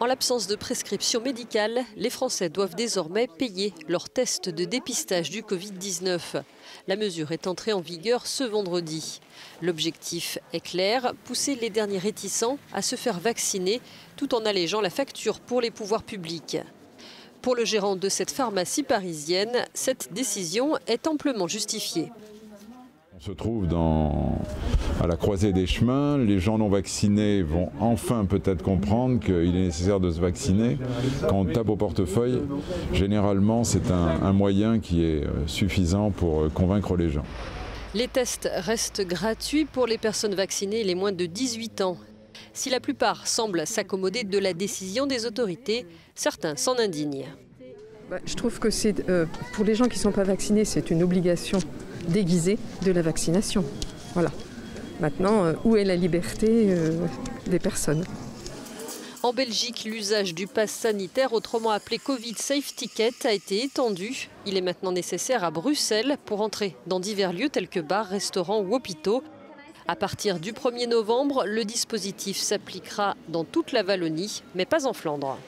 En l'absence de prescription médicale, les Français doivent désormais payer leur test de dépistage du Covid-19. La mesure est entrée en vigueur ce vendredi. L'objectif est clair, pousser les derniers réticents à se faire vacciner tout en allégeant la facture pour les pouvoirs publics. Pour le gérant de cette pharmacie parisienne, cette décision est amplement justifiée. On se trouve à la croisée des chemins. Les gens non vaccinés vont enfin peut-être comprendre qu'il est nécessaire de se vacciner. Quand on tape au portefeuille, généralement c'est un moyen qui est suffisant pour convaincre les gens. Les tests restent gratuits pour les personnes vaccinées et les moins de 18 ans. Si la plupart semblent s'accommoder de la décision des autorités, certains s'en indignent. Je trouve que pour les gens qui ne sont pas vaccinés, c'est une obligation déguisée de la vaccination. Voilà. Maintenant, où est la liberté des personnes ? En Belgique, l'usage du pass sanitaire, autrement appelé Covid Safe Ticket, a été étendu. Il est maintenant nécessaire à Bruxelles pour entrer dans divers lieux tels que bars, restaurants ou hôpitaux. À partir du 1er novembre, le dispositif s'appliquera dans toute la Wallonie, mais pas en Flandre.